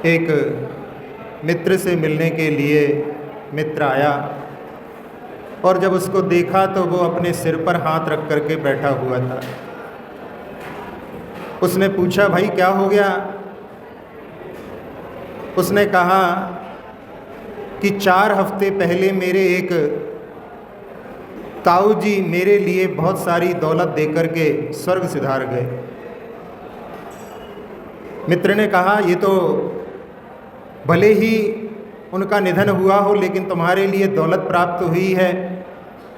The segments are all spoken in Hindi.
एक मित्र से मिलने के लिए मित्र आया और जब उसको देखा तो वो अपने सिर पर हाथ रख करके बैठा हुआ था। उसने पूछा, भाई क्या हो गया? उसने कहा कि 4 हफ्ते पहले मेरे एक ताऊ जी मेरे लिए बहुत सारी दौलत देकर के स्वर्ग सिधार गए। मित्र ने कहा, ये तो भले ही उनका निधन हुआ हो लेकिन तुम्हारे लिए दौलत प्राप्त हुई है,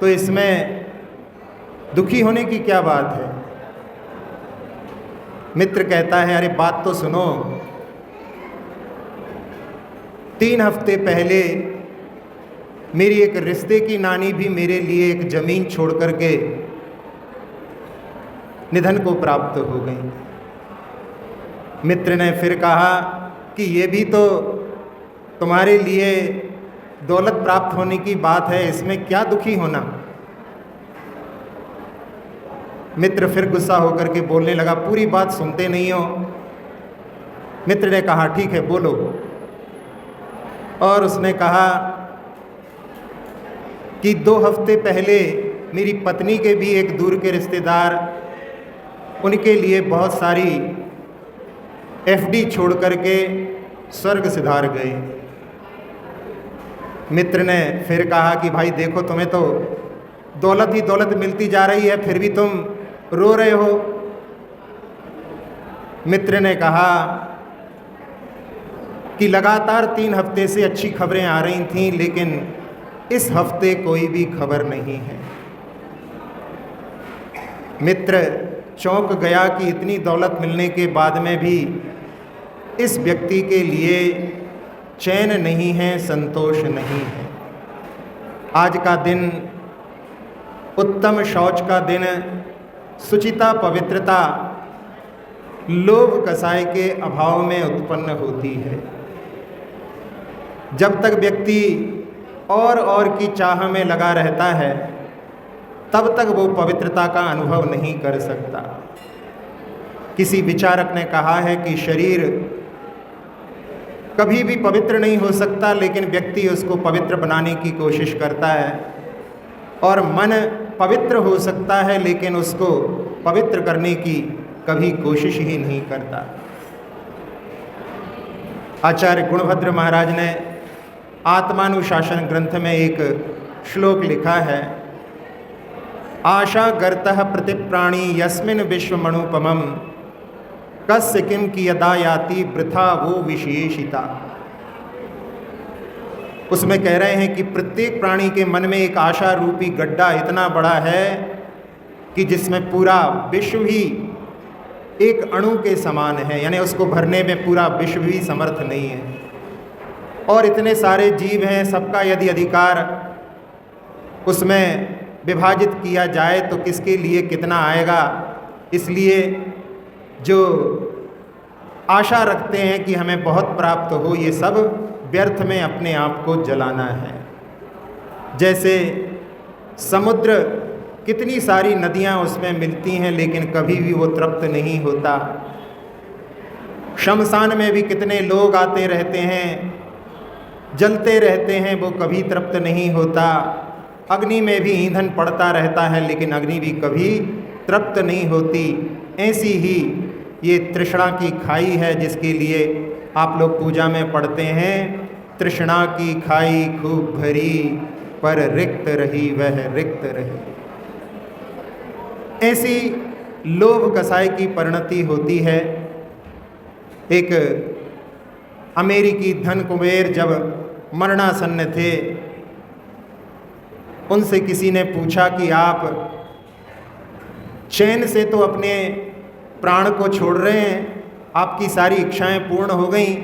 तो इसमें दुखी होने की क्या बात है? मित्र कहता है, अरे बात तो सुनो। 3 हफ्ते पहले मेरी एक रिश्ते की नानी भी मेरे लिए एक ज़मीन छोड़ करके निधन को प्राप्त हो गई। मित्र ने फिर कहा कि ये भी तो तुम्हारे लिए दौलत प्राप्त होने की बात है, इसमें क्या दुखी होना? मित्र फिर गुस्सा होकर के बोलने लगा, पूरी बात सुनते नहीं हो। मित्र ने कहा, ठीक है बोलो। और उसने कहा कि 2 हफ्ते पहले मेरी पत्नी के भी एक दूर के रिश्तेदार उनके लिए बहुत सारी एफडी छोड़ करके स्वर्ग सिधार गए। मित्र ने फिर कहा कि भाई देखो, तुम्हें तो दौलत ही दौलत मिलती जा रही है, फिर भी तुम रो रहे हो। मित्र ने कहा कि लगातार 3 हफ्ते से अच्छी खबरें आ रही थीं, लेकिन इस हफ्ते कोई भी खबर नहीं है। मित्र चौंक गया कि इतनी दौलत मिलने के बाद में भी इस व्यक्ति के लिए चैन नहीं है, संतोष नहीं है। आज का दिन उत्तम शौच का दिन, शुचिता पवित्रता लोभ कसाय के अभाव में उत्पन्न होती है। जब तक व्यक्ति और की चाह में लगा रहता है तब तक वो पवित्रता का अनुभव नहीं कर सकता। किसी विचारक ने कहा है कि शरीर कभी भी पवित्र नहीं हो सकता, लेकिन व्यक्ति उसको पवित्र बनाने की कोशिश करता है, और मन पवित्र हो सकता है लेकिन उसको पवित्र करने की कभी कोशिश ही नहीं करता। आचार्य गुणभद्र महाराज ने आत्मानुशासन ग्रंथ में एक श्लोक लिखा है, आशा गर्तः प्रतिप्राणी यस्मिन् विश्वमणुपमं कस्य किम की यदा याति वृथा वो विशेषिता। उसमें कह रहे हैं कि प्रत्येक प्राणी के मन में एक आशा रूपी गड्ढा इतना बड़ा है कि जिसमें पूरा विश्व ही एक अणु के समान है, यानी उसको भरने में पूरा विश्व भी समर्थ नहीं है। और इतने सारे जीव हैं, सबका यदि अधिकार उसमें विभाजित किया जाए तो किसके लिए कितना आएगा। इसलिए जो आशा रखते हैं कि हमें बहुत प्राप्त हो, ये सब व्यर्थ में अपने आप को जलाना है। जैसे समुद्र, कितनी सारी नदियां उसमें मिलती हैं लेकिन कभी भी वो तृप्त नहीं होता। शमशान में भी कितने लोग आते रहते हैं, जलते रहते हैं, वो कभी तृप्त नहीं होता। अग्नि में भी ईंधन पड़ता रहता है लेकिन अग्नि भी कभी तृप्त नहीं होती। ऐसी ही ये तृष्णा की खाई है जिसके लिए आप लोग पूजा में पढ़ते हैं, तृष्णा की खाई खूब भरी पर रिक्त रही वह रिक्त रही। ऐसी लोभ कसाय की परिणति होती है। एक अमेरिकी धन कुबेर जब मरणासन्न थे, उनसे किसी ने पूछा कि आप चैन से तो अपने प्राण को छोड़ रहे हैं, आपकी सारी इच्छाएं पूर्ण हो गई।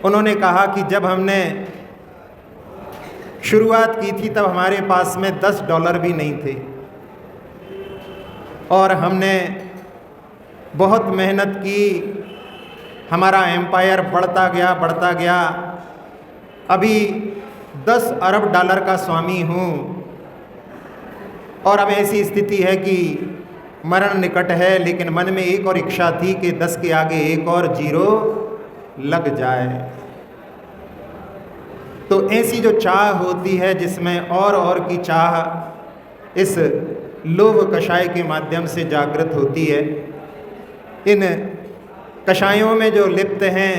उन्होंने कहा कि जब हमने शुरुआत की थी तब हमारे पास में $10 भी नहीं थे, और हमने बहुत मेहनत की, हमारा एम्पायर बढ़ता गया। अभी $10 अरब का स्वामी हूँ, और अब ऐसी स्थिति है कि मरण निकट है, लेकिन मन में एक और इच्छा थी कि 10 के आगे एक और जीरो लग जाए। तो ऐसी जो चाह होती है जिसमें और की चाह इस लोभ कषाय के माध्यम से जागृत होती है। इन कषायों में जो लिप्त हैं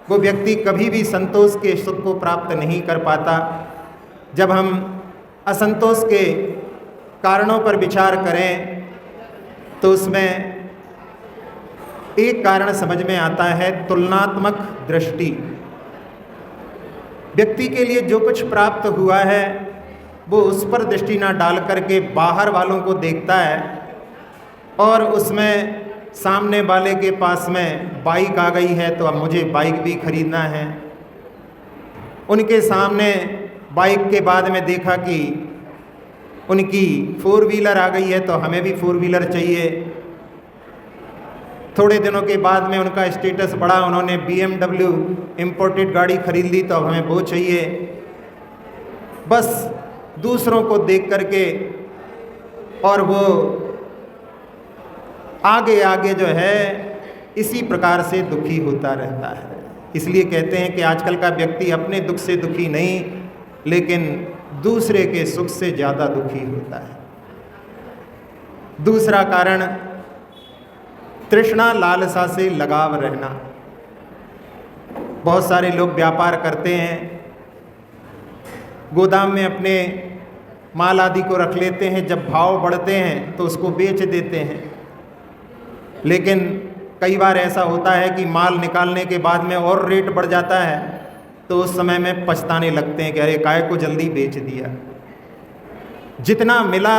वो व्यक्ति कभी भी संतोष के सुख को प्राप्त नहीं कर पाता। जब हम असंतोष के कारणों पर विचार करें तो उसमें एक कारण समझ में आता है, तुलनात्मक दृष्टि। व्यक्ति के लिए जो कुछ प्राप्त हुआ है वो उस पर दृष्टि ना डाल करके बाहर वालों को देखता है, और उसमें सामने वाले के पास में बाइक आ गई है तो अब मुझे बाइक भी खरीदना है। उनके सामने बाइक के बाद में देखा कि उनकी 4 व्हीलर आ गई है तो हमें भी 4 व्हीलर चाहिए। थोड़े दिनों के बाद में उनका स्टेटस बढ़ा, उन्होंने BMW इम्पोर्टेड गाड़ी खरीद ली तो हमें वो चाहिए। बस दूसरों को देख करके और वो आगे आगे जो है इसी प्रकार से दुखी होता रहता है। इसलिए कहते हैं कि आजकल का व्यक्ति अपने दुख से दुखी नहीं, लेकिन दूसरे के सुख से ज़्यादा दुखी होता है। दूसरा कारण तृष्णा लालसा से लगाव रहना। बहुत सारे लोग व्यापार करते हैं, गोदाम में अपने माल आदि को रख लेते हैं, जब भाव बढ़ते हैं तो उसको बेच देते हैं। लेकिन कई बार ऐसा होता है कि माल निकालने के बाद में और रेट बढ़ जाता है तो उस समय में पछताने लगते हैं कि अरे काय को जल्दी बेच दिया। जितना मिला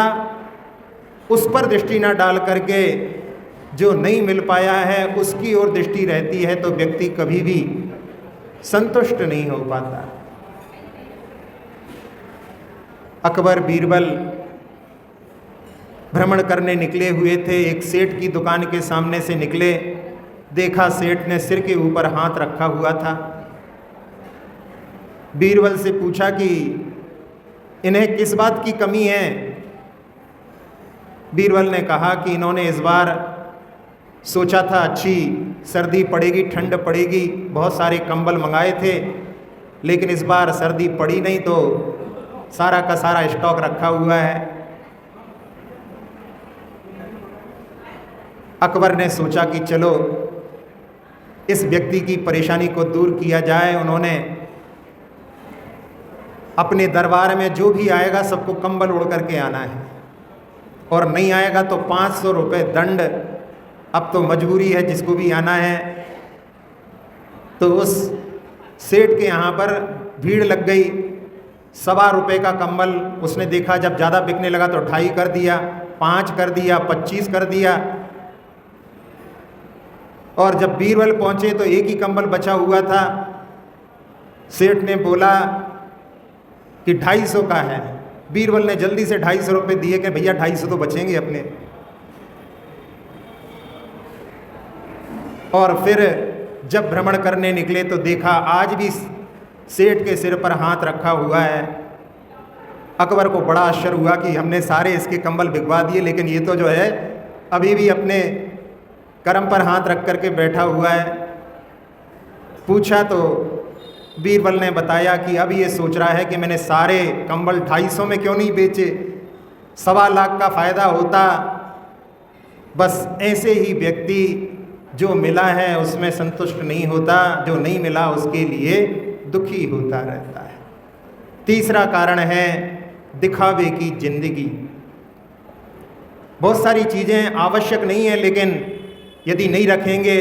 उस पर दृष्टि ना डाल करके जो नहीं मिल पाया है उसकी ओर दृष्टि रहती है तो व्यक्ति कभी भी संतुष्ट नहीं हो पाता। अकबर बीरबल भ्रमण करने निकले हुए थे। एक सेठ की दुकान के सामने से निकले, देखा सेठ ने सिर के ऊपर हाथ रखा हुआ था। बीरबल से पूछा कि इन्हें किस बात की कमी है। बीरबल ने कहा कि इन्होंने इस बार सोचा था अच्छी सर्दी पड़ेगी, ठंड पड़ेगी, बहुत सारे कंबल मंगाए थे, लेकिन इस बार सर्दी पड़ी नहीं तो सारा का सारा स्टॉक रखा हुआ है। अकबर ने सोचा कि चलो इस व्यक्ति की परेशानी को दूर किया जाए। उन्होंने अपने दरबार में जो भी आएगा सबको कंबल ओढ़ करके आना है, और नहीं आएगा तो 500 रुपये दंड। अब तो मजबूरी है, जिसको भी आना है। तो उस सेठ के यहाँ पर भीड़ लग गई। 1.25 रुपये का कंबल उसने देखा, जब ज़्यादा बिकने लगा तो 2.5 कर दिया, 5 कर दिया, 25 कर दिया। और जब बीरबल पहुँचे तो एक ही कंबल बचा हुआ था। सेठ ने बोला कि 250 का है। बीरबल ने जल्दी से 250 रुपये दिए कि भैया 250 तो बचेंगे अपने। और फिर जब भ्रमण करने निकले तो देखा आज भी सेठ के सिर पर हाथ रखा हुआ है। अकबर को बड़ा आश्चर्य हुआ कि हमने सारे इसके कंबल बिकवा दिए, लेकिन ये तो जो है अभी भी अपने कर्म पर हाथ रख करके बैठा हुआ है। पूछा तो बीरबल ने बताया कि अब ये सोच रहा है कि मैंने सारे कंबल 250 में क्यों नहीं बेचे, 1.25 लाख का फ़ायदा होता। बस ऐसे ही व्यक्ति जो मिला है उसमें संतुष्ट नहीं होता, जो नहीं मिला उसके लिए दुखी होता रहता है। तीसरा कारण है दिखावे की जिंदगी। बहुत सारी चीज़ें आवश्यक नहीं है, लेकिन यदि नहीं रखेंगे,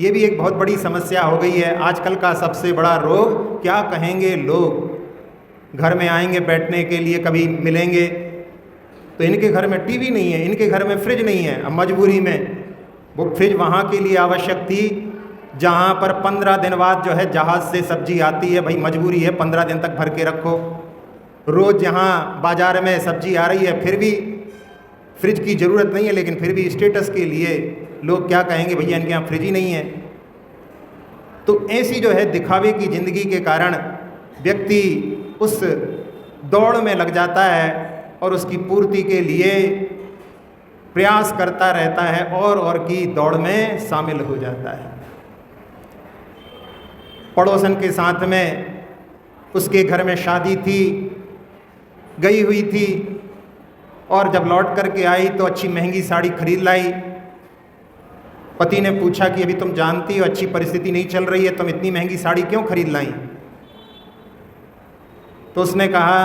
ये भी एक बहुत बड़ी समस्या हो गई है। आजकल का सबसे बड़ा रोग क्या कहेंगे लोग। घर में आएंगे बैठने के लिए, कभी मिलेंगे तो इनके घर में टीवी नहीं है, इनके घर में फ्रिज नहीं है। अब मजबूरी में वो फ्रिज वहाँ के लिए आवश्यक थी जहाँ पर 15 दिन बाद जो है जहाज़ से सब्जी आती है। भाई मजबूरी है, 15 दिन तक भर के रखो। रोज़ यहाँ बाज़ार में सब्जी आ रही है, फिर भी फ्रिज की ज़रूरत नहीं है, लेकिन फिर भी स्टेटस के लिए लोग क्या कहेंगे, भैया इनके यहाँ फ्रिज ही नहीं है। तो ऐसी जो है दिखावे की ज़िंदगी के कारण व्यक्ति उस दौड़ में लग जाता है और उसकी पूर्ति के लिए प्रयास करता रहता है और की दौड़ में शामिल हो जाता है। पड़ोसन के साथ में उसके घर में शादी थी, गई हुई थी, और जब लौट करके आई तो अच्छी महंगी साड़ी खरीद लाई। पति ने पूछा कि अभी तुम जानती हो अच्छी परिस्थिति नहीं चल रही है, तुम इतनी महंगी साड़ी क्यों खरीद लाई? तो उसने कहा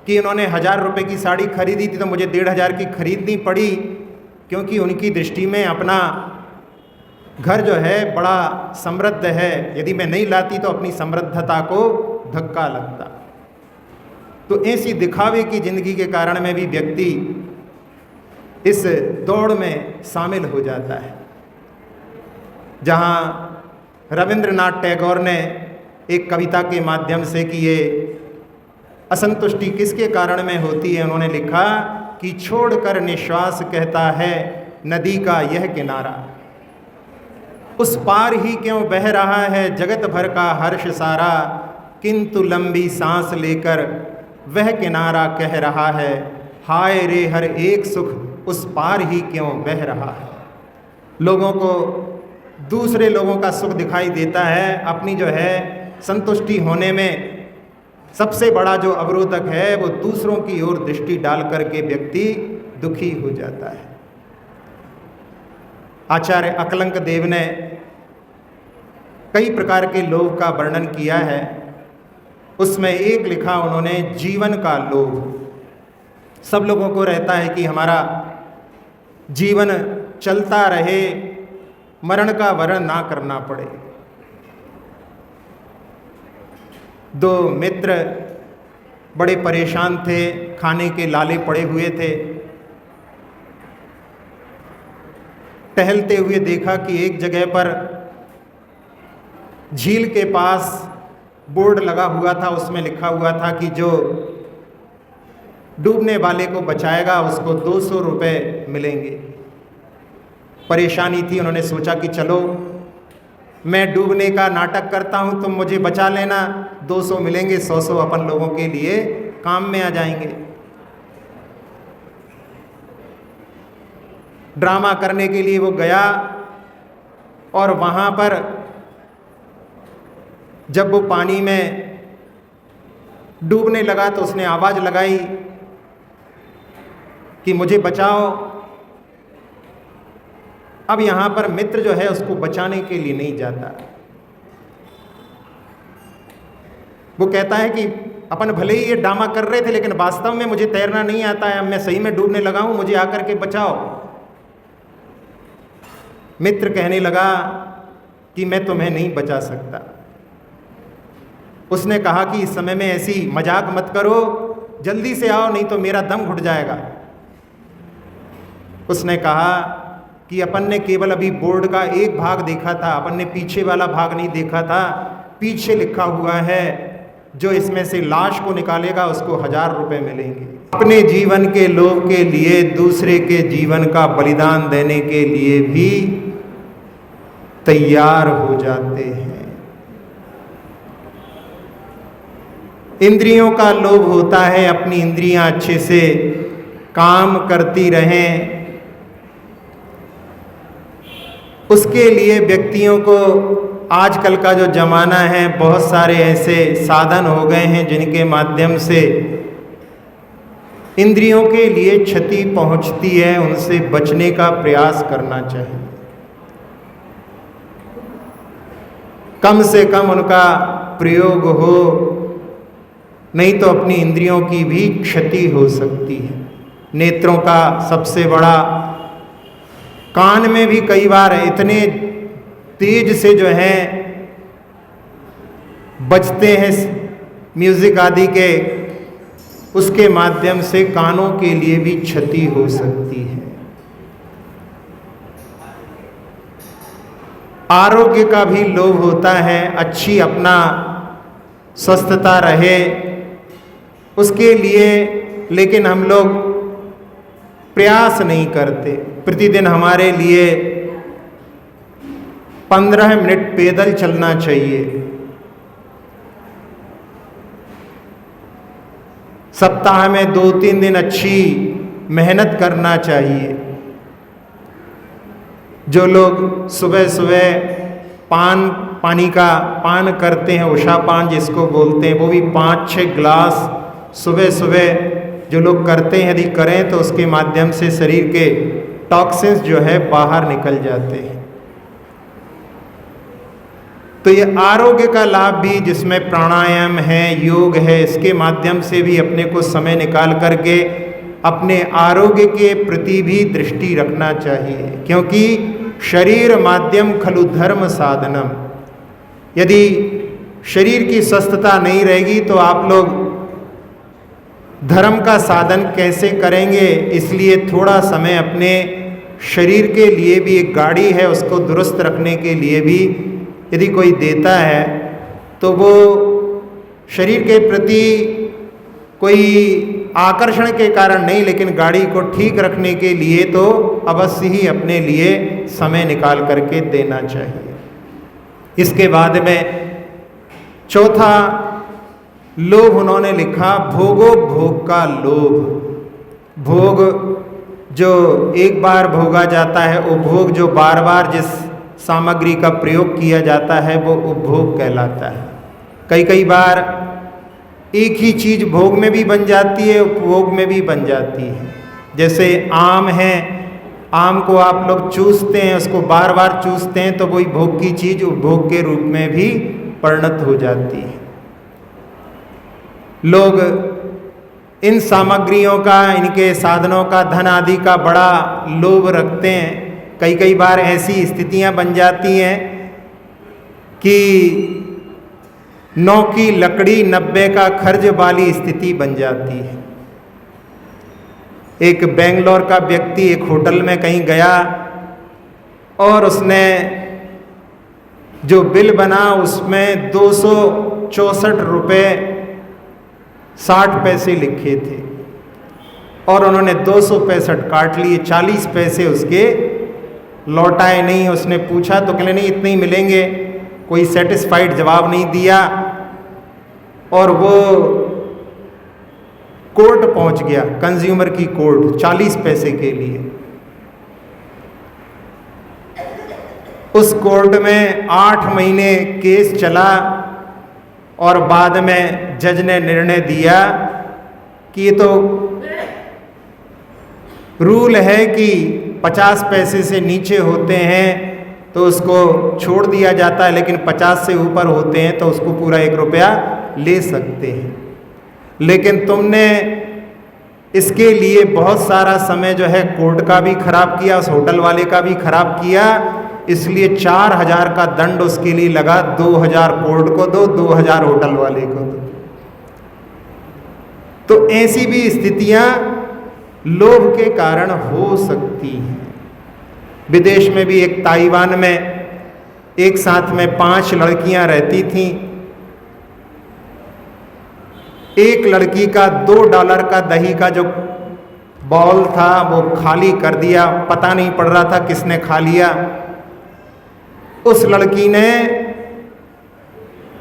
कि उन्होंने 1000 रुपये की साड़ी खरीदी थी तो मुझे 1500 की खरीदनी पड़ी, क्योंकि उनकी दृष्टि में अपना घर जो है बड़ा समृद्ध है, यदि मैं नहीं लाती तो अपनी समृद्धता को धक्का लगता। तो ऐसी दिखावे की ज़िंदगी के कारण में भी व्यक्ति इस दौड़ में शामिल हो जाता है। जहाँ रविंद्रनाथ टैगोर ने एक कविता के माध्यम से कि ये असंतुष्टि किसके कारण में होती है, उन्होंने लिखा कि छोड़कर निश्वास कहता है नदी का यह किनारा, उस पार ही क्यों बह रहा है जगत भर का हर्ष सारा, किंतु लंबी सांस लेकर वह किनारा कह रहा है हाय रे हर एक सुख उस पार ही क्यों बह रहा है। लोगों को दूसरे लोगों का सुख दिखाई देता है, अपनी जो है संतुष्टि होने में सबसे बड़ा जो अवरोधक है वो दूसरों की ओर दृष्टि डाल करके व्यक्ति दुखी हो जाता है। आचार्य अकलंक देव ने कई प्रकार के लोभ का वर्णन किया है, उसमें एक लिखा उन्होंने जीवन का लोभ। सब लोगों को रहता है कि हमारा जीवन चलता रहे, मरण का वरण ना करना पड़े। 2 मित्र बड़े परेशान थे, खाने के लाले पड़े हुए थे। टहलते हुए देखा कि एक जगह पर झील के पास बोर्ड लगा हुआ था, उसमें लिखा हुआ था कि जो डूबने वाले को बचाएगा उसको 200 रुपये मिलेंगे। परेशानी थी, उन्होंने सोचा कि चलो मैं डूबने का नाटक करता हूँ, तुम मुझे बचा लेना, 200 मिलेंगे, 100 अपन लोगों के लिए काम में आ जाएंगे। ड्रामा करने के लिए वो गया और वहाँ पर जब वो पानी में डूबने लगा तो उसने आवाज़ लगाई कि मुझे बचाओ। अब यहाँ पर मित्र जो है उसको बचाने के लिए नहीं जाता। वो कहता है कि अपन भले ही ये ड्रामा कर रहे थे लेकिन वास्तव में मुझे तैरना नहीं आता है, अब मैं सही में डूबने लगा हूँ, मुझे आकर के बचाओ। मित्र कहने लगा कि मैं तुम्हें नहीं बचा सकता। उसने कहा कि इस समय में ऐसी मजाक मत करो, जल्दी से आओ नहीं तो मेरा दम घुट जाएगा। उसने कहा कि अपन ने केवल अभी बोर्ड का एक भाग देखा था, अपन ने पीछे वाला भाग नहीं देखा था। पीछे लिखा हुआ है जो इसमें से लाश को निकालेगा उसको 1000 रुपये मिलेंगे। अपने जीवन के लोभ के लिए दूसरे के जीवन का बलिदान देने के लिए भी तैयार हो जाते हैं। इंद्रियों का लोभ होता है अपनी इंद्रियां अच्छे से काम करती रहें, उसके लिए व्यक्तियों को आजकल का जो ज़माना है बहुत सारे ऐसे साधन हो गए हैं जिनके माध्यम से इंद्रियों के लिए क्षति पहुंचती है, उनसे बचने का प्रयास करना चाहिए। कम से कम उनका प्रयोग हो, नहीं तो अपनी इंद्रियों की भी क्षति हो सकती है। नेत्रों का सबसे बड़ा, कान में भी कई बार इतने तेज से जो है बजते हैं म्यूजिक आदि के, उसके माध्यम से कानों के लिए भी क्षति हो सकती है। आरोग्य का भी लोभ होता है, अच्छी अपना स्वस्थता रहे उसके लिए, लेकिन हम लोग प्रयास नहीं करते। प्रतिदिन हमारे लिए 15 मिनट पैदल चलना चाहिए, सप्ताह में 2-3 दिन अच्छी मेहनत करना चाहिए। जो लोग सुबह सुबह पान पानी का पान करते हैं, उषा पान जिसको बोलते हैं, वो भी 5-6 गिलास सुबह सुबह जो लोग करते हैं, यदि करें तो उसके माध्यम से शरीर के टॉक्सिन्स जो है बाहर निकल जाते हैं। तो ये आरोग्य का लाभ भी, जिसमें प्राणायाम है, योग है, इसके माध्यम से भी अपने को समय निकाल करके अपने आरोग्य के प्रति भी दृष्टि रखना चाहिए, क्योंकि शरीर माध्यम खलु धर्म साधनम। यदि शरीर की स्वस्थता नहीं रहेगी तो आप लोग धर्म का साधन कैसे करेंगे। इसलिए थोड़ा समय अपने शरीर के लिए भी, एक गाड़ी है उसको दुरुस्त रखने के लिए भी यदि कोई देता है तो वो शरीर के प्रति कोई आकर्षण के कारण नहीं, लेकिन गाड़ी को ठीक रखने के लिए तो अवश्य ही अपने लिए समय निकाल करके देना चाहिए। इसके बाद में चौथा लोभ उन्होंने लिखा, भोगो भोग का लोभ। भोग जो एक बार भोगा जाता है, उपभोग जो बार बार जिस सामग्री का प्रयोग किया जाता है वो उपभोग कहलाता है। कई बार एक ही चीज़ भोग में भी बन जाती है, उपभोग में भी बन जाती है। जैसे आम है, आम को आप लोग चूसते हैं, उसको बार बार चूसते हैं तो वही भोग की चीज़ उपभोग के रूप में भी परिणत हो जाती है। लोग इन सामग्रियों का, इनके साधनों का, धन आदि का बड़ा लोभ रखते हैं। कई बार ऐसी स्थितियां बन जाती हैं कि 9 की लकड़ी 90 का खर्च वाली स्थिति बन जाती है। एक बेंगलोर का व्यक्ति एक होटल में कहीं गया और उसने जो बिल बना उसमें 264 रुपये 60 पैसे लिखे थे और उन्होंने 265 काट लिए, 40 पैसे उसके लौटाए नहीं। उसने पूछा तो कहले नहीं इतने ही मिलेंगे, कोई सेटिस्फाइड जवाब नहीं दिया और वो कोर्ट पहुंच गया, कंज्यूमर की कोर्ट, 40 पैसे के लिए। उस कोर्ट में 8 महीने केस चला और बाद में जज ने निर्णय दिया कि ये तो रूल है कि 50 पैसे से नीचे होते हैं तो उसको छोड़ दिया जाता है, लेकिन 50 से ऊपर होते हैं तो उसको पूरा 1 रुपया ले सकते हैं। लेकिन तुमने इसके लिए बहुत सारा समय जो है कोर्ट का भी खराब किया, उस होटल वाले का भी खराब किया, इसलिए 4000 का दंड उसके लिए लगा। 2000 कोर्ट को दो, 2000 होटल वाले को दो। तो ऐसी भी स्थितियां लोभ के कारण हो सकती हैं। विदेश में भी एक ताइवान में एक साथ में 5 लड़कियां रहती थीं। एक लड़की का $2 का दही का जो बाउल था वो खाली कर दिया, पता नहीं पड़ रहा था किसने खा लिया। उस लड़की ने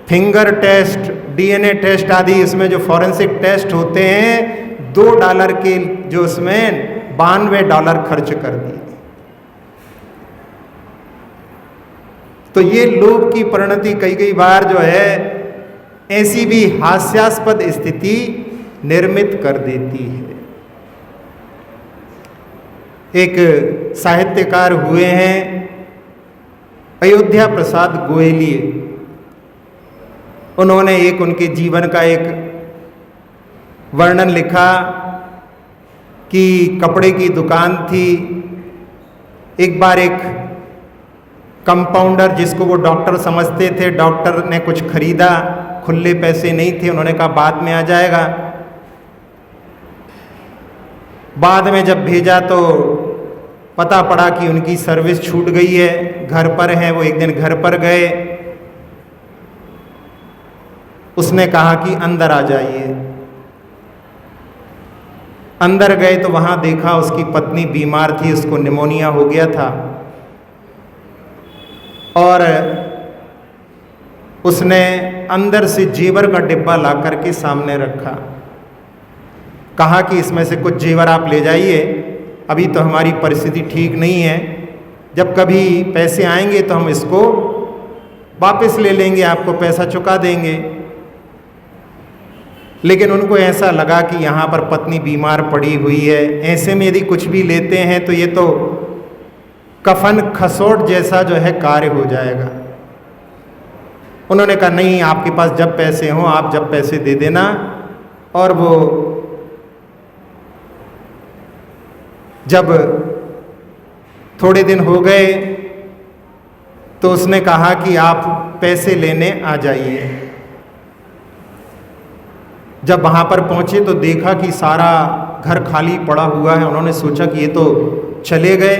फिंगर टेस्ट, DNA टेस्ट आदि, इसमें जो फॉरेंसिक टेस्ट होते हैं, $2 के जो उसमें $92 खर्च कर दिए। तो ये लोभ की परिणति कई बार जो है ऐसी भी हास्यास्पद स्थिति निर्मित कर देती है। एक साहित्यकार हुए हैं अयोध्या प्रसाद गोयली। उन्होंने एक उनके जीवन का एक वर्णन लिखा कि कपड़े की दुकान थी। एक बार एक कंपाउंडर, जिसको वो डॉक्टर समझते थे, डॉक्टर ने कुछ खरीदा, खुले पैसे नहीं थे, उन्होंने कहा बाद में आ जाएगा। बाद में जब भेजा तो पता पड़ा कि उनकी सर्विस छूट गई है, घर पर हैं। वो एक दिन घर पर गए, उसने कहा कि अंदर आ जाइए। अंदर गए तो वहाँ देखा उसकी पत्नी बीमार थी, उसको निमोनिया हो गया था और उसने अंदर से जेवर का डिब्बा ला करके सामने रखा। कहा कि इसमें से कुछ जेवर आप ले जाइए, अभी तो हमारी परिस्थिति ठीक नहीं है, जब कभी पैसे आएंगे तो हम इसको वापस ले लेंगे, आपको पैसा चुका देंगे। लेकिन उनको ऐसा लगा कि यहाँ पर पत्नी बीमार पड़ी हुई है, ऐसे में यदि कुछ भी लेते हैं तो ये तो कफन खसोट जैसा जो है कार्य हो जाएगा। उन्होंने कहा नहीं, आपके पास जब पैसे हों आप जब पैसे दे देना। और वो जब थोड़े दिन हो गए तो उसने कहा कि आप पैसे लेने आ जाइए। जब वहाँ पर पहुँचे तो देखा कि सारा घर खाली पड़ा हुआ है। उन्होंने सोचा कि ये तो चले गए,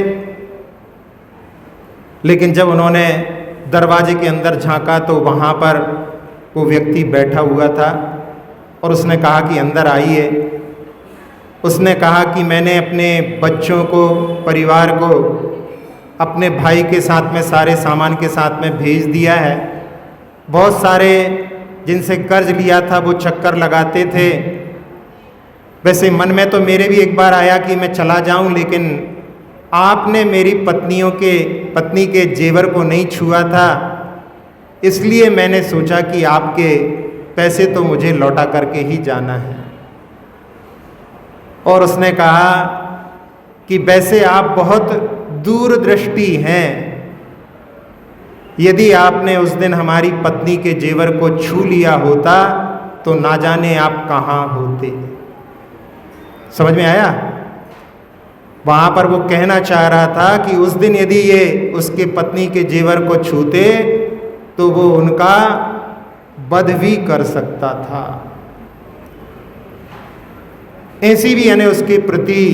लेकिन जब उन्होंने दरवाजे के अंदर झांका तो वहाँ पर वो व्यक्ति बैठा हुआ था और उसने कहा कि अंदर आइए। उसने कहा कि मैंने अपने बच्चों को, परिवार को अपने भाई के साथ में, सारे सामान के साथ में भेज दिया है। बहुत सारे जिनसे कर्ज लिया था वो चक्कर लगाते थे। वैसे मन में तो मेरे भी एक बार आया कि मैं चला जाऊं, लेकिन आपने मेरी पत्नी के जेवर को नहीं छुआ था, इसलिए मैंने सोचा कि आपके पैसे तो मुझे लौटा करके ही जाना है। और उसने कहा कि वैसे आप बहुत दूरदृष्टि हैं, यदि आपने उस दिन हमारी पत्नी के जेवर को छू लिया होता तो ना जाने आप कहाँ होते। समझ में आया? वहाँ पर वो कहना चाह रहा था कि उस दिन यदि ये उसके पत्नी के जेवर को छूते तो वो उनका वध भी कर सकता था। ऐसी भी यानी उसके प्रति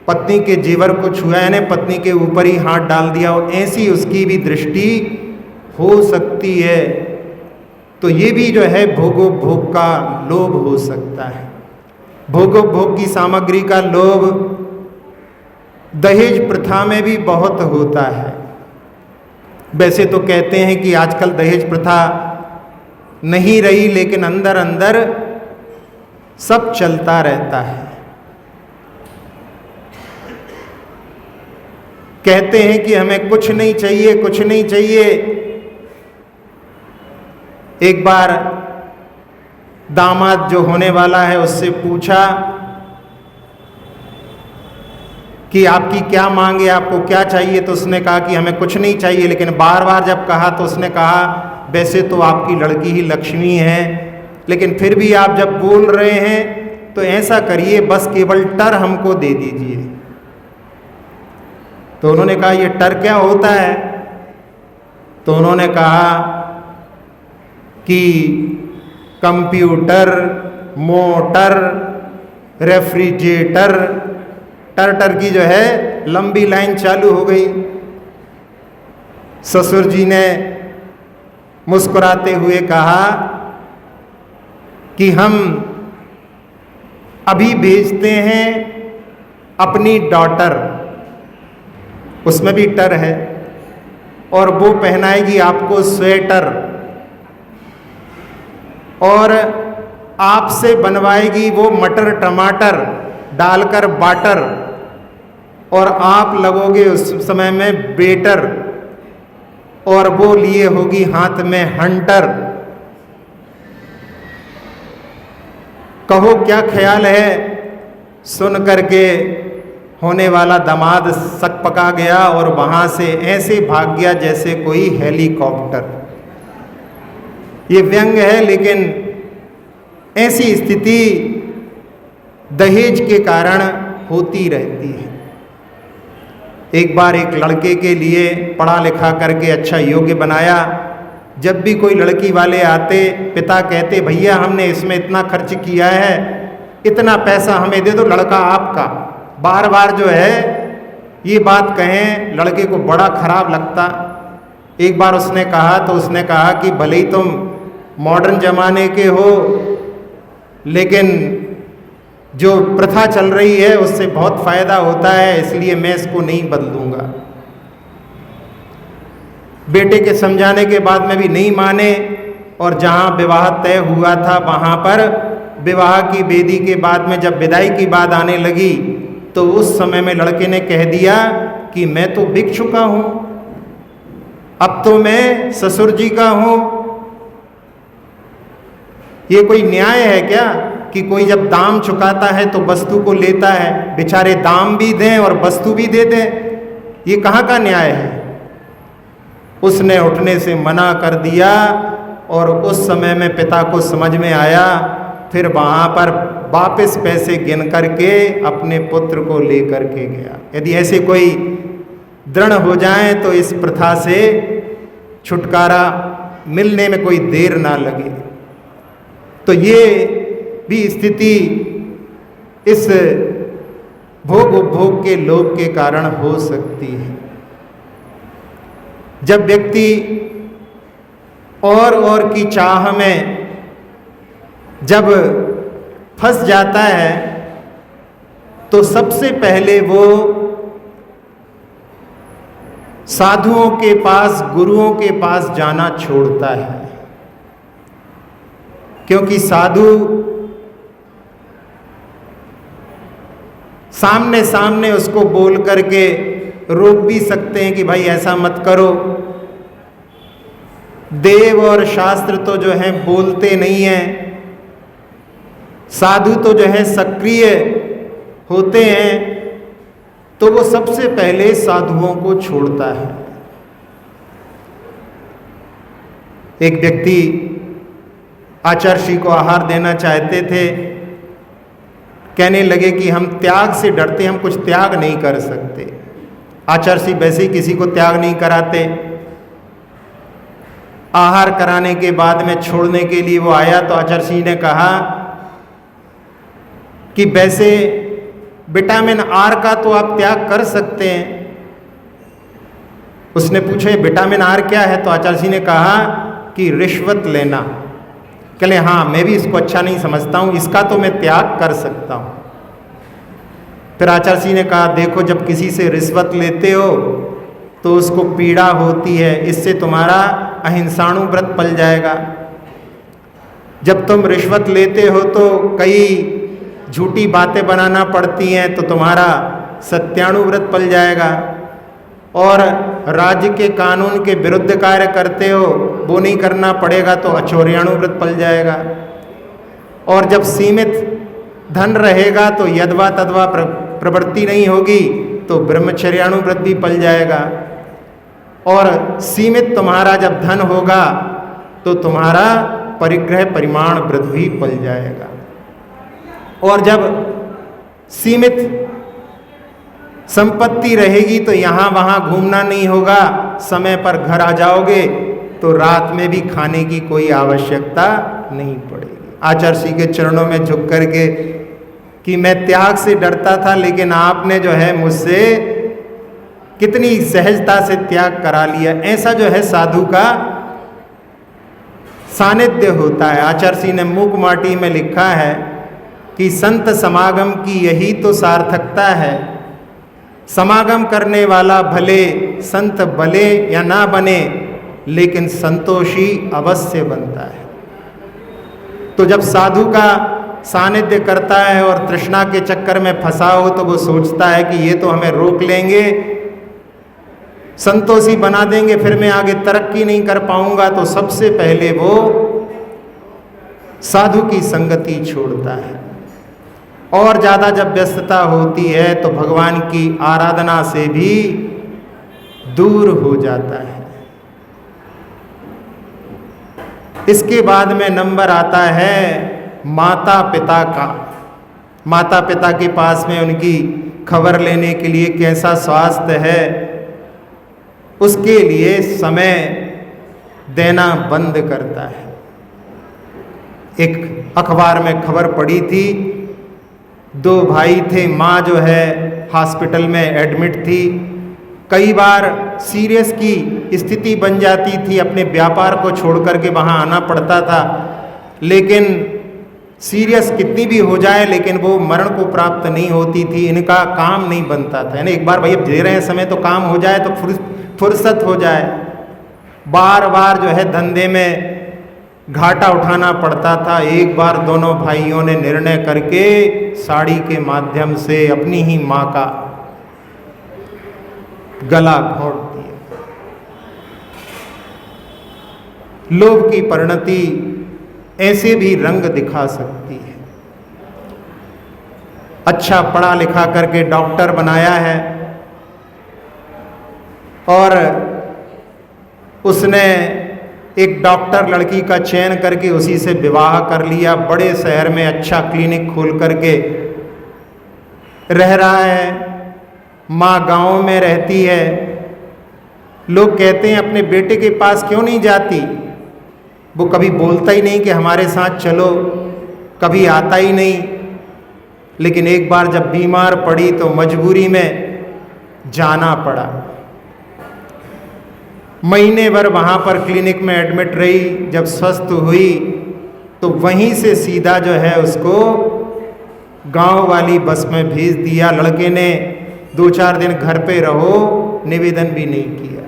पत्नी के जेवर को छुआ, यानी पत्नी के ऊपर ही हाथ डाल दिया, और ऐसी उसकी भी दृष्टि हो सकती है। तो ये भी जो है भोगोपभोग का लोभ हो सकता है। भोगोपभोग की सामग्री का लोभ दहेज प्रथा में भी बहुत होता है। वैसे तो कहते हैं कि आजकल दहेज प्रथा नहीं रही, लेकिन अंदर अंदर सब चलता रहता है। कहते हैं कि हमें कुछ नहीं चाहिए, कुछ नहीं चाहिए। एक बार दामाद जो होने वाला है उससे पूछा कि आपकी क्या मांग है, आपको क्या चाहिए? तो उसने कहा कि हमें कुछ नहीं चाहिए। लेकिन बार बार जब कहा तो उसने कहा वैसे तो आपकी लड़की ही लक्ष्मी है, लेकिन फिर भी आप जब बोल रहे हैं तो ऐसा करिए बस केवल टर हमको दे दीजिए। तो उन्होंने कहा ये टर क्या होता है? तो उन्होंने कहा कि कंप्यूटर, मोटर, रेफ्रिजरेटर, टर की जो है लंबी लाइन चालू हो गई। ससुर जी ने मुस्कुराते हुए कहा कि हम अभी भेजते हैं अपनी डॉटर, उसमें भी टर है, और वो पहनाएगी आपको स्वेटर और आपसे बनवाएगी वो मटर टमाटर डालकर बाटर, और आप लगोगे उस समय में बेटर, और वो लिए होगी हाथ में हंटर। कहो क्या ख्याल है? सुन करके होने वाला दामाद सकपका गया और वहां से ऐसे भाग गया जैसे कोई हेलीकॉप्टर। ये व्यंग है, लेकिन ऐसी स्थिति दहेज के कारण होती रहती है। एक बार एक लड़के के लिए पढ़ा लिखा करके अच्छा योग्य बनाया। जब भी कोई लड़की वाले आते, पिता कहते भैया हमने इसमें इतना खर्च किया है, इतना पैसा हमें दे दो, लड़का आपका। बार बार जो है ये बात कहें, लड़के को बड़ा खराब लगता। एक बार उसने कहा तो उसने कहा कि भले ही तुम मॉडर्न जमाने के हो, लेकिन जो प्रथा चल रही है उससे बहुत फायदा होता है, इसलिए मैं इसको नहीं बदलूंगा। बेटे के समझाने के बाद में भी नहीं माने, और जहां विवाह तय हुआ था वहां पर विवाह की वेदी के बाद में जब विदाई की बात आने लगी तो उस समय में लड़के ने कह दिया कि मैं तो बिक चुका हूं, अब तो मैं ससुर जी का हूं। ये कोई न्याय है क्या कि कोई जब दाम चुकाता है तो वस्तु को लेता है, बेचारे दाम भी दें और वस्तु भी दे दें? ये कहाँ का न्याय है? उसने उठने से मना कर दिया और उस समय में पिता को समझ में आया, फिर वहाँ पर वापस पैसे गिन करके अपने पुत्र को लेकर के गया। यदि ऐसे कोई दृढ़ हो जाए तो इस प्रथा से छुटकारा मिलने में कोई देर ना लगे। तो ये भी स्थिति इस भोग उपभोग के लोभ के कारण हो सकती है। जब व्यक्ति और की चाह में जब फंस जाता है तो सबसे पहले वो साधुओं के पास, गुरुओं के पास जाना छोड़ता है, क्योंकि साधु सामने सामने उसको बोल करके रोक भी सकते हैं कि भाई ऐसा मत करो। देव और शास्त्र तो जो है बोलते नहीं हैं, साधु तो जो है सक्रिय होते हैं, तो वो सबसे पहले साधुओं को छोड़ता है। एक व्यक्ति आचार्य को आहार देना चाहते थे, कहने लगे कि हम त्याग से डरते, हम कुछ त्याग नहीं कर सकते। आचार्य वैसे ही किसी को त्याग नहीं कराते। आहार कराने के बाद में छोड़ने के लिए वो आया तो आचार्य ने कहा कि वैसे विटामिन आर का तो आप त्याग कर सकते हैं। उसने पूछा विटामिन आर क्या है? तो आचार्य ने कहा कि रिश्वत लेना। कहले हाँ, मैं भी इसको अच्छा नहीं समझता हूं, इसका तो मैं त्याग कर सकता हूं। फिर आचार्य ने कहा देखो, जब किसी से रिश्वत लेते हो तो उसको पीड़ा होती है, इससे तुम्हारा अहिंसाणु व्रत पल जाएगा। जब तुम रिश्वत लेते हो तो कई झूठी बातें बनाना पड़ती हैं, तो तुम्हारा सत्याणु व्रत पल जाएगा। और राज्य के कानून के विरुद्ध कार्य करते हो, वो नहीं करना पड़ेगा तो अचौर्याणु व्रत पल जाएगा। और जब सीमित धन रहेगा तो यदवा तदवा प्रवृत्ति नहीं होगी तो ब्रह्मचर्याणु व्रत भी पल जाएगा। और सीमित तुम्हारा जब धन होगा तो तुम्हारा परिग्रह परिमाण व्रत भी पल जाएगा। और जब सीमित संपत्ति रहेगी तो यहाँ वहाँ घूमना नहीं होगा, समय पर घर आ जाओगे तो रात में भी खाने की कोई आवश्यकता नहीं पड़ेगी। आचार्य के चरणों में झुक करके कि मैं त्याग से डरता था, लेकिन आपने जो है मुझसे कितनी सहजता से त्याग करा लिया। ऐसा जो है साधु का सानिध्य होता है। आचार्य ने मूक माटी में लिखा है कि संत समागम की यही तो सार्थकता है। समागम करने वाला भले संत बने या ना बने, लेकिन संतोषी अवश्य बनता है। तो जब साधु का सानिध्य करता है और तृष्णा के चक्कर में फंसा हो तो वो सोचता है कि ये तो हमें रोक लेंगे, संतोषी बना देंगे, फिर मैं आगे तरक्की नहीं कर पाऊंगा। तो सबसे पहले वो साधु की संगति छोड़ता है। और ज़्यादा जब व्यस्तता होती है तो भगवान की आराधना से भी दूर हो जाता है। इसके बाद में नंबर आता है माता पिता का। माता पिता के पास में उनकी खबर लेने के लिए कैसा स्वास्थ्य है, उसके लिए समय देना बंद करता है। एक अखबार में खबर पड़ी थी, 2 भाई थे, माँ जो है हॉस्पिटल में एडमिट थी। कई बार सीरियस की स्थिति बन जाती थी, अपने व्यापार को छोड़ करके वहाँ आना पड़ता था। लेकिन सीरियस कितनी भी हो जाए, लेकिन वो मरण को प्राप्त नहीं होती थी, इनका काम नहीं बनता था। यानी एक बार भैया दे रहे हैं समय तो काम हो जाए तो फुर्सत हो जाए। बार बार जो है धंधे में घाटा उठाना पड़ता था। एक बार दोनों भाइयों ने निर्णय करके साड़ी के माध्यम से अपनी ही माँ का गला घोंट दिया। लोभ की परिणति ऐसे भी रंग दिखा सकती है। अच्छा पढ़ा लिखा करके डॉक्टर बनाया है और उसने एक डॉक्टर लड़की का चयन करके उसी से विवाह कर लिया, बड़े शहर में अच्छा क्लिनिक खोल करके रह रहा है, माँ गांव में रहती है। लोग कहते हैं अपने बेटे के पास क्यों नहीं जाती, वो कभी बोलता ही नहीं कि हमारे साथ चलो, कभी आता ही नहीं। लेकिन एक बार जब बीमार पड़ी तो मजबूरी में जाना पड़ा। महीने भर वहाँ पर क्लिनिक में एडमिट रही। जब स्वस्थ हुई तो वहीं से सीधा जो है उसको गांव वाली बस में भेज दिया। लड़के ने 2-4 दिन घर पे रहो, निवेदन भी नहीं किया।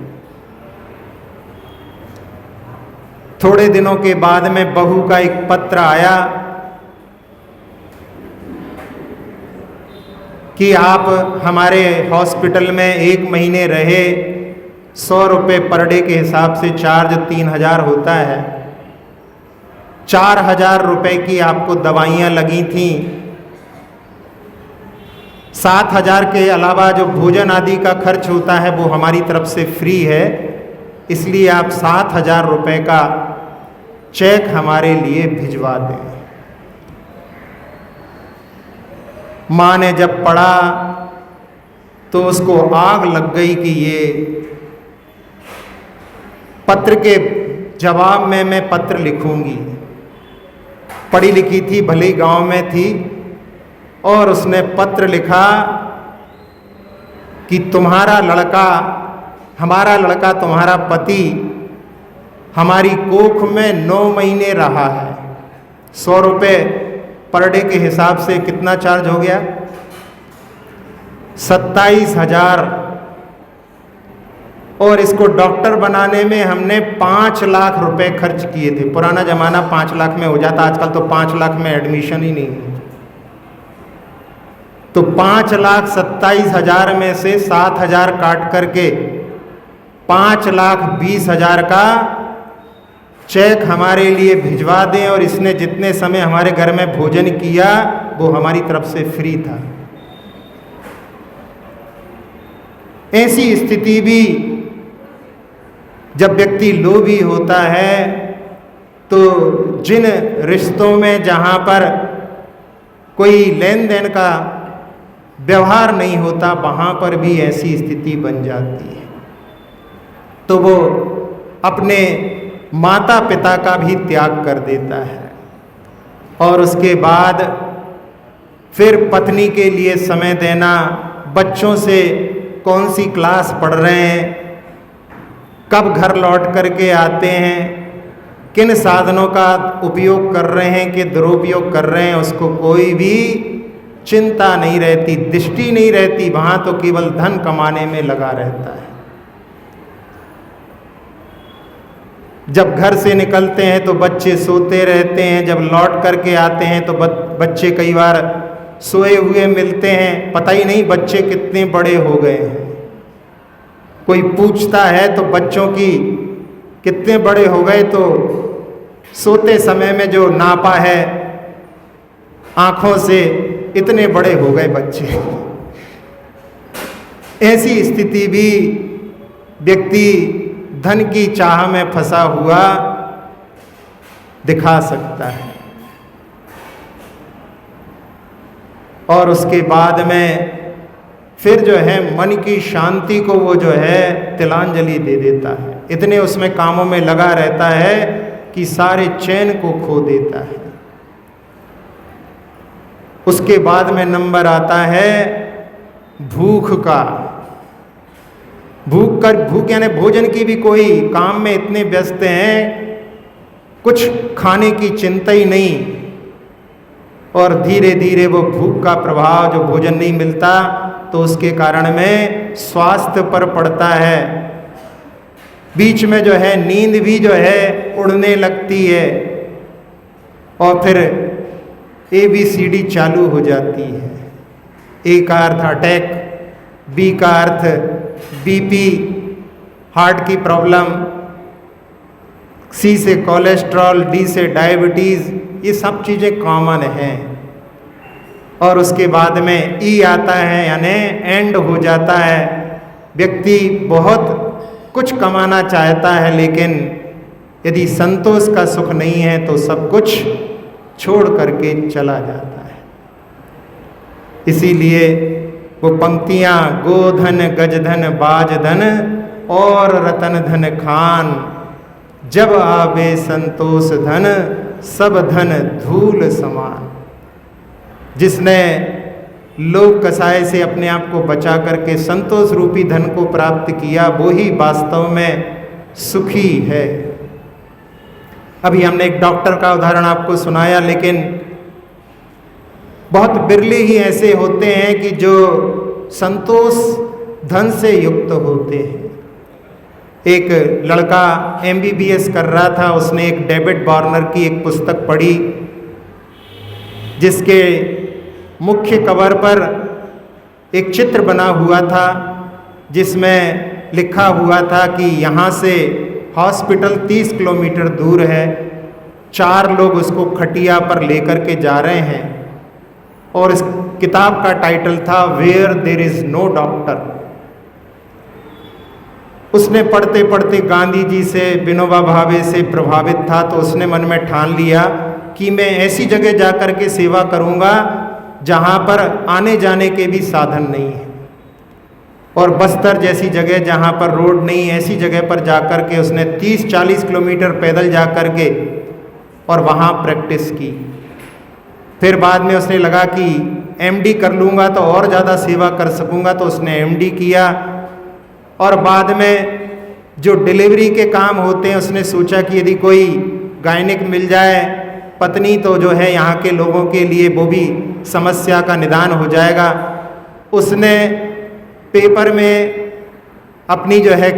थोड़े दिनों के बाद में बहू का एक पत्र आया कि आप हमारे हॉस्पिटल में 1 महीने रहे, 100 रुपये पर डे के हिसाब से चार्ज 3000 होता है। 4000 रुपये की आपको दवाइयाँ लगी थीं। 7000 के अलावा जो भोजन आदि का खर्च होता है वो हमारी तरफ से फ्री है, इसलिए आप 7000 रुपये का चेक हमारे लिए भिजवा दें। माँ ने जब पढ़ा तो उसको आग लग गई कि ये पत्र के जवाब में मैं पत्र लिखूंगी। पढ़ी लिखी थी, भले ही गांव में थी, और उसने पत्र लिखा कि तुम्हारा लड़का, हमारा लड़का, तुम्हारा पति हमारी कोख में 9 महीने रहा है। 100 रुपये पर डे के हिसाब से कितना चार्ज हो गया? 27,000। और इसको डॉक्टर बनाने में हमने 5 लाख रुपए खर्च किए थे। पुराना जमाना 5 लाख में हो जाता, आजकल तो 5 लाख में एडमिशन ही नहीं है। तो 5,27,000 में से 7,000 काट करके 5,20,000 का चेक हमारे लिए भिजवा दें, और इसने जितने समय हमारे घर में भोजन किया वो हमारी तरफ से फ्री था। ऐसी स्थिति भी जब व्यक्ति लोभी होता है तो जिन रिश्तों में जहाँ पर कोई लेन देन का व्यवहार नहीं होता वहाँ पर भी ऐसी स्थिति बन जाती है। तो वो अपने माता पिता का भी त्याग कर देता है, और उसके बाद फिर पत्नी के लिए समय देना, बच्चों से कौन सी क्लास पढ़ रहे हैं, कब घर लौट करके आते हैं, किन साधनों का उपयोग कर रहे हैं कि दुरुपयोग कर रहे हैं, उसको कोई भी चिंता नहीं रहती, दृष्टि नहीं रहती। वहाँ तो केवल धन कमाने में लगा रहता है। जब घर से निकलते हैं तो बच्चे सोते रहते हैं, जब लौट करके आते हैं तो बच्चे कई बार सोए हुए मिलते हैं, पता ही नहीं बच्चे कितने बड़े हो गए हैं। कोई पूछता है तो बच्चों की कितने बड़े हो गए, तो सोते समय में जो नापा है आँखों से, इतने बड़े हो गए बच्चे। ऐसी स्थिति भी व्यक्ति धन की चाह में फंसा हुआ दिखा सकता है, और उसके बाद में फिर जो है मन की शांति को वो जो है तिलांजलि दे देता है। इतने उसमें कामों में लगा रहता है कि सारे चैन को खो देता है। उसके बाद में नंबर आता है भूख का। भूख यानी भोजन की भी कोई काम में इतने व्यस्त हैं, कुछ खाने की चिंता ही नहीं, और धीरे धीरे वो भूख का प्रभाव, जो भोजन नहीं मिलता तो उसके कारण में स्वास्थ्य पर पड़ता है। बीच में जो है नींद भी जो है उड़ने लगती है, और फिर ABCD चालू हो जाती है। A का अर्थ अटैक, B का अर्थ BP, हार्ट की प्रॉब्लम, सी से कोलेस्ट्रॉल, डी से डायबिटीज़, ये सब चीज़ें कॉमन हैं। और उसके बाद में ई आता है, यानी एंड हो जाता है। व्यक्ति बहुत कुछ कमाना चाहता है, लेकिन यदि संतोष का सुख नहीं है तो सब कुछ छोड़ करके चला जाता है। इसीलिए वो पंक्तियाँ, गोधन गजधन बाजधन और रतन धन खान, जब आवे संतोष धन सब धन धूल समान। जिसने लोभ कसाय से अपने आप को बचा करके संतोष रूपी धन को प्राप्त किया, वो ही वास्तव में सुखी है। अभी हमने एक डॉक्टर का उदाहरण आपको सुनाया, लेकिन बहुत बिरले ही ऐसे होते हैं कि जो संतोष धन से युक्त होते हैं। एक लड़का MBBS कर रहा था, उसने एक डेविड वार्नर की एक पुस्तक पढ़ी, जिसके मुख्य कवर पर एक चित्र बना हुआ था, जिसमें लिखा हुआ था कि यहाँ से हॉस्पिटल 30 किलोमीटर दूर है। 4 लोग उसको खटिया पर लेकर के जा रहे हैं, और इस किताब का टाइटल था where there is no doctor. उसने पढ़ते पढ़ते गांधी जी से, विनोबा भावे से प्रभावित था, तो उसने मन में ठान लिया कि मैं ऐसी जगह जाकर के सेवा करूंगा जहां पर आने जाने के भी साधन नहीं है। और बस्तर जैसी जगह जहां पर रोड नहीं, ऐसी जगह पर जाकर के उसने 30-40 किलोमीटर पैदल जाकर के और वहां प्रैक्टिस की। फिर बाद में उसने लगा कि MD कर लूँगा तो और ज़्यादा सेवा कर सकूँगा, तो उसने MD किया। और बाद में जो डिलीवरी के काम होते हैं, उसने सोचा कि यदि कोई गायनिक मिल जाए पत्नी, तो जो है यहाँ के लोगों के लिए वो भी समस्या का निदान हो जाएगा। उसने पेपर में अपनी जो है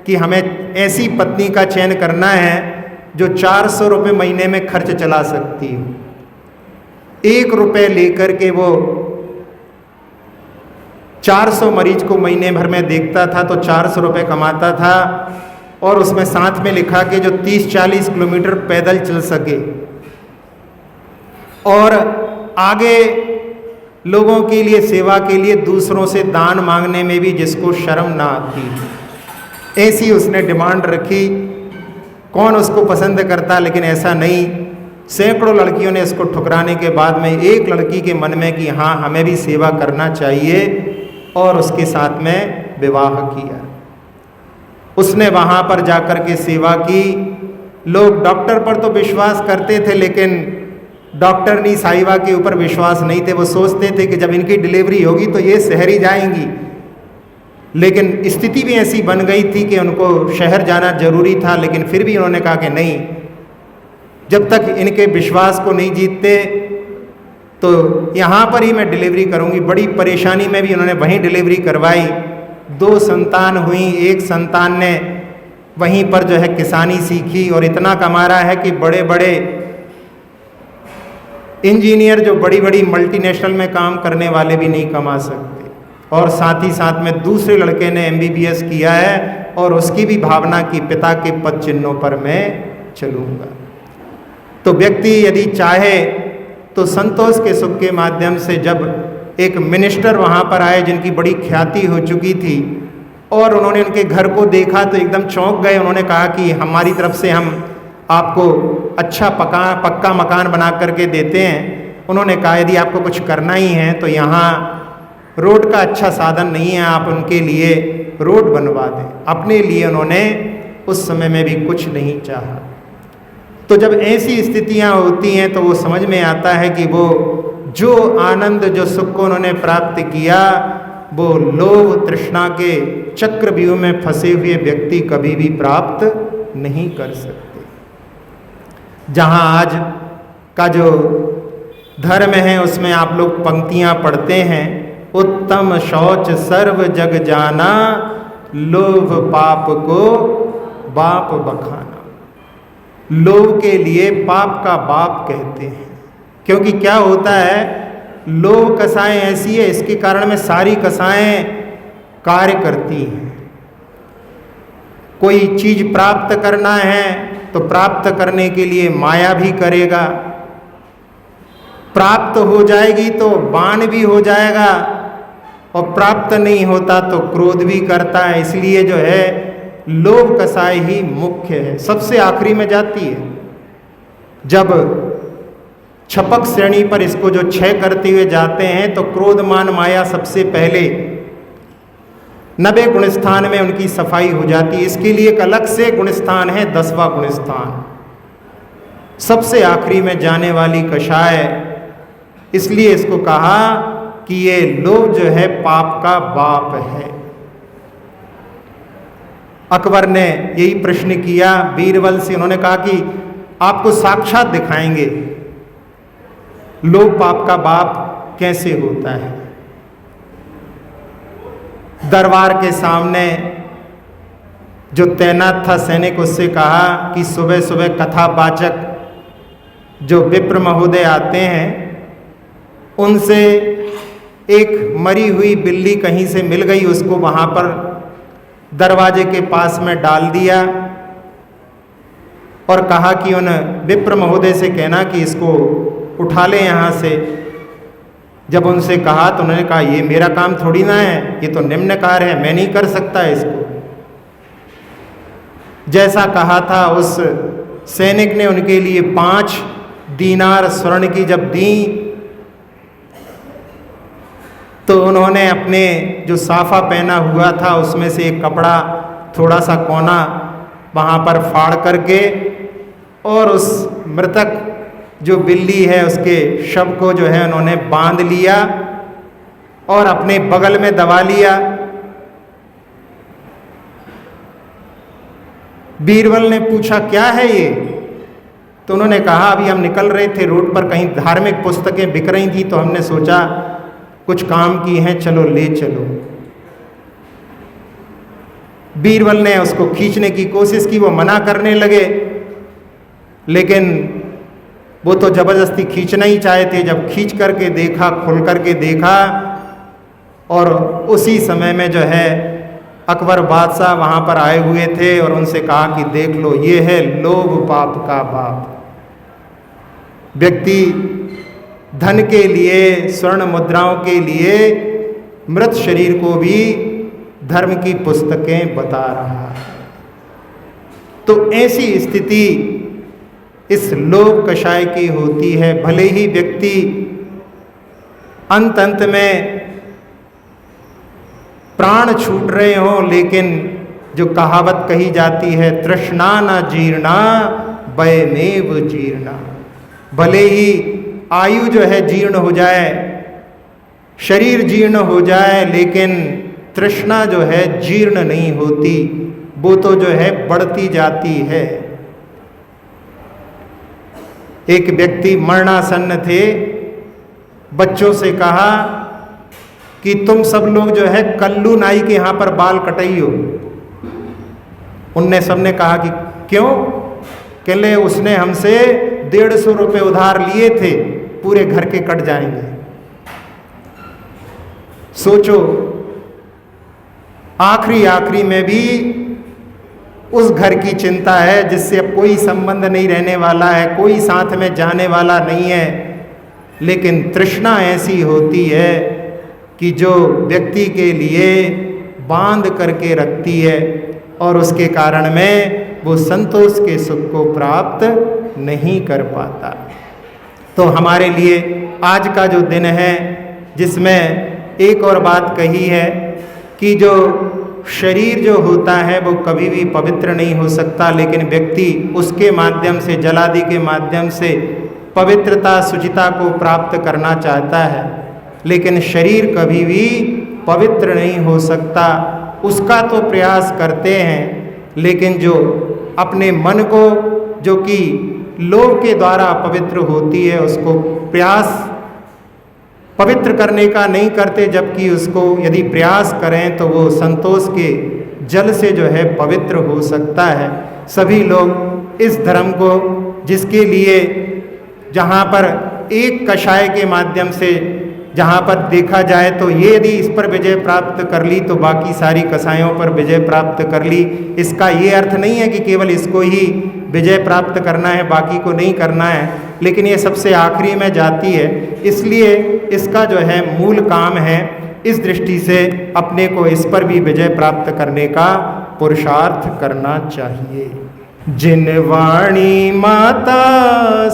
कि हमें ऐसी पत्नी का चयन करना है जो 400 रुपये महीने में खर्च चला सकती हो। 1 रुपये लेकर के वो 400 मरीज को महीने भर में देखता था, तो 400 रुपये कमाता था। और उसमें साथ में लिखा कि जो 30-40 किलोमीटर पैदल चल सके और आगे लोगों के लिए, सेवा के लिए दूसरों से दान मांगने में भी जिसको शर्म ना आती, ऐसी उसने डिमांड रखी। कौन उसको पसंद करता, लेकिन ऐसा नहीं। सैकड़ों लड़कियों ने इसको ठुकराने के बाद में एक लड़की के मन में कि हाँ, हमें भी सेवा करना चाहिए, और उसके साथ में विवाह किया। उसने वहाँ पर जाकर के सेवा की। लोग डॉक्टर पर तो विश्वास करते थे, लेकिन डॉक्टरनी साहिबा के ऊपर विश्वास नहीं थे। वो सोचते थे कि जब इनकी डिलीवरी होगी तो ये शहर ही जाएंगी, लेकिन स्थिति भी ऐसी बन गई थी कि उनको शहर जाना जरूरी था। लेकिन फिर भी उन्होंने कहा कि नहीं, जब तक इनके विश्वास को नहीं जीतते तो यहाँ पर ही मैं डिलीवरी करूँगी। बड़ी परेशानी में भी उन्होंने वहीं डिलीवरी करवाई। 2 संतान हुई। एक संतान ने वहीं पर जो है किसानी सीखी, और इतना कमा रहा है कि बड़े बड़े इंजीनियर, जो बड़ी बड़ी मल्टीनेशनल में काम करने वाले भी नहीं कमा सकते। और साथ ही साथ में दूसरे लड़के ने MBBS किया है, और उसकी भी भावना की पिता के पद चिन्हों पर मैं चलूँगा। तो व्यक्ति यदि चाहे तो संतोष के सुख के माध्यम से, जब एक मिनिस्टर वहाँ पर आए जिनकी बड़ी ख्याति हो चुकी थी, और उन्होंने उनके घर को देखा तो एकदम चौंक गए। उन्होंने कहा कि हमारी तरफ से हम आपको अच्छा पक्का मकान बना करके देते हैं। उन्होंने कहा यदि आपको कुछ करना ही है तो यहाँ रोड का अच्छा साधन नहीं है, आप उनके लिए रोड बनवा दें। अपने लिए उन्होंने उस समय में भी कुछ नहीं चाहा। तो जब ऐसी स्थितियाँ होती हैं तो वो समझ में आता है कि वो जो आनंद, जो सुख को उन्होंने प्राप्त किया, वो लोभ तृष्णा के चक्रव्यूह में फंसे हुए व्यक्ति कभी भी प्राप्त नहीं कर सकते। जहाँ आज का जो धर्म है उसमें आप लोग पंक्तियाँ पढ़ते हैं, उत्तम शौच सर्व जग जाना, लोभ पाप को बाप बखाना। लोभ के लिए पाप का बाप कहते हैं, क्योंकि क्या होता है, लोभ कसाएं ऐसी है, इसके कारण में सारी कसाएं कार्य करती हैं। कोई चीज़ प्राप्त करना है तो प्राप्त करने के लिए माया भी करेगा, प्राप्त हो जाएगी तो बाण भी हो जाएगा, और प्राप्त नहीं होता तो क्रोध भी करता है। इसलिए जो है लोभ कषाय ही मुख्य है, सबसे आखिरी में जाती है। जब छपक श्रेणी पर इसको जो क्षय करते हुए जाते हैं तो क्रोध मान माया सबसे पहले 90 गुणस्थान में उनकी सफाई हो जाती है। इसके लिए एक अलग से गुणस्थान है, 10वां गुणस्थान, सबसे आखिरी में जाने वाली कषाय। इसलिए इसको कहा कि ये लोभ जो है पाप का बाप है। अकबर ने यही प्रश्न किया बीरबल से, उन्होंने कहा कि आपको साक्षात दिखाएंगे लोभ पाप का बाप कैसे होता है। दरबार के सामने जो तैनात था सैनिक, उससे कहा कि सुबह सुबह कथावाचक जो विप्र महोदय आते हैं उनसे एक मरी हुई बिल्ली कहीं से मिल गई, उसको वहां पर दरवाजे के पास में डाल दिया और कहा कि उन विप्र महोदय से कहना कि इसको उठा ले यहाँ से। जब उनसे कहा तो उन्होंने कहा ये मेरा काम थोड़ी ना है, ये तो निम्न कार्य है, मैं नहीं कर सकता इसको। जैसा कहा था उस सैनिक ने उनके लिए 5 दीनार स्वर्ण की जब दी तो उन्होंने अपने जो साफा पहना हुआ था उसमें से एक कपड़ा थोड़ा सा कोना वहाँ पर फाड़ करके और उस मृतक जो बिल्ली है उसके शव को जो है उन्होंने बांध लिया और अपने बगल में दबा लिया। बीरबल ने पूछा क्या है ये, तो उन्होंने कहा अभी हम निकल रहे थे, रोड पर कहीं धार्मिक पुस्तकें बिक रही थी तो हमने सोचा कुछ काम की हैं, चलो ले चलो। बीरबल ने उसको खींचने की कोशिश की, वो मना करने लगे, लेकिन वो तो जबरदस्ती खींचना ही चाहे थे। जब खींच करके देखा, खुल करके देखा, और उसी समय में जो है अकबर बादशाह वहाँ पर आए हुए थे और उनसे कहा कि देख लो ये है लोभ पाप का बाप। व्यक्ति धन के लिए, स्वर्ण मुद्राओं के लिए मृत शरीर को भी धर्म की पुस्तकें बता रहा है। तो ऐसी स्थिति इस लोभ कषाय की होती है। भले ही व्यक्ति अंत में प्राण छूट रहे हों, लेकिन जो कहावत कही जाती है तृष्णा न जीर्णा वयमेव जीर्णा, भले ही आयु जो है जीर्ण हो जाए, शरीर जीर्ण हो जाए, लेकिन तृष्णा जो है जीर्ण नहीं होती, वो तो जो है बढ़ती जाती है। एक व्यक्ति मरणासन्न थे, बच्चों से कहा कि तुम सब लोग जो है कल्लू नाई के यहाँ पर बाल कटाइयो। उनने सबने कहा कि क्यों? कहले उसने हमसे 150 रुपये उधार लिए थे, पूरे घर के कट जाएंगे। सोचो, आखिरी में भी उस घर की चिंता है जिससे अब कोई संबंध नहीं रहने वाला है, कोई साथ में जाने वाला नहीं है, लेकिन तृष्णा ऐसी होती है कि जो व्यक्ति के लिए बांध करके रखती है और उसके कारण में वो संतोष के सुख को प्राप्त नहीं कर पाता। तो हमारे लिए आज का जो दिन है, जिसमें एक और बात कही है कि जो शरीर जो होता है वो कभी भी पवित्र नहीं हो सकता, लेकिन व्यक्ति उसके माध्यम से, जलादि के माध्यम से पवित्रता, शुचिता को प्राप्त करना चाहता है, लेकिन शरीर कभी भी पवित्र नहीं हो सकता। उसका तो प्रयास करते हैं, लेकिन जो अपने मन को, जो कि लोभ के द्वारा पवित्र होती है, उसको प्रयास पवित्र करने का नहीं करते, जबकि उसको यदि प्रयास करें तो वो संतोष के जल से जो है पवित्र हो सकता है। सभी लोग इस धर्म को, जिसके लिए जहाँ पर एक कषाय के माध्यम से जहाँ पर देखा जाए तो ये यदि इस पर विजय प्राप्त कर ली तो बाकी सारी कषायों पर विजय प्राप्त कर ली। इसका ये अर्थ नहीं है कि केवल इसको ही विजय प्राप्त करना है, बाकी को नहीं करना है, लेकिन ये सबसे आखिरी में जाती है, इसलिए इसका जो है मूल काम है। इस दृष्टि से अपने को इस पर भी विजय प्राप्त करने का पुरुषार्थ करना चाहिए। जिन वाणी माता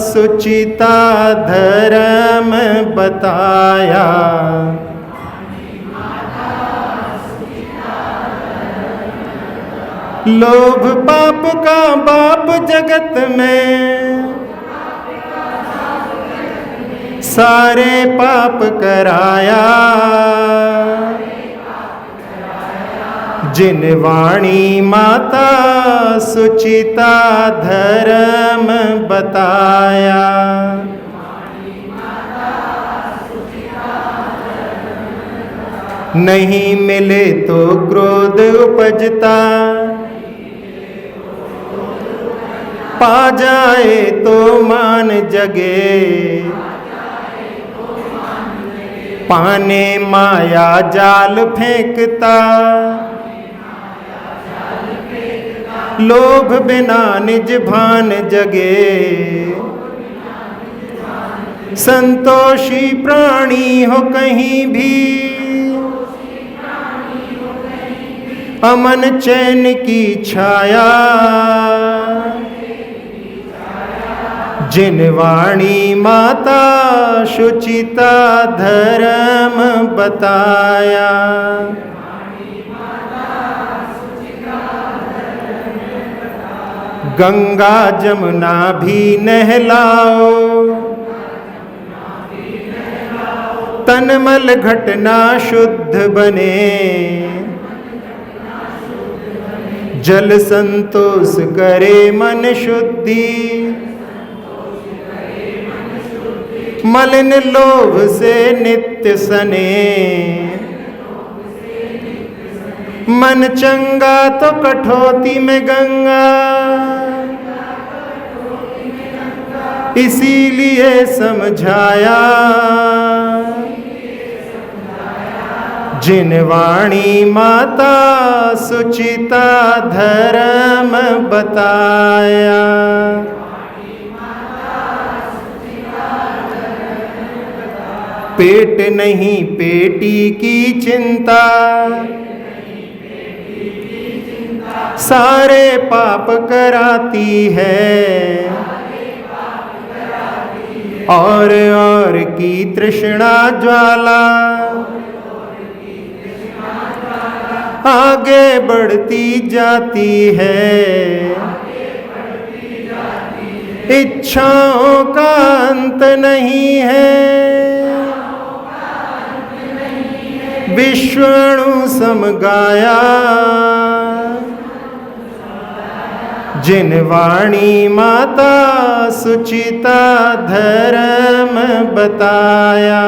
सुचिता धर्म बताया, लोभ पाप का बाप जगत में, सारे पाप कराया। जिन वाणी माता सुचिता धर्म बताया, नहीं मिले तो क्रोध उपजता, पा जाए तो मान जगे, पाने माया जाल फेंकता, लोभ बिना निज भान जगे। संतोषी प्राणी हो कहीं भी, अमन चैन की छाया। जिन वाणी माता शुचिता धर्म बताया, गंगा जमुना भी नहलाओ, तनमल घटना शुद्ध बने, जल संतोष करे मन शुद्धि, मलिन लोभ से नित्य सने। मन चंगा तो कठौती में गंगा, इसीलिए समझाया। जिन वाणी माता सुचिता धर्म बताया, पेट नहीं पेटी की चिंता, सारे पाप कराती है, और की तृष्णा ज्वाला, आगे बढ़ती जाती है। इच्छाओं का अंत नहीं है, विश्वणु समगाया। जिन वाणी माता सुचिता धर्म बताया,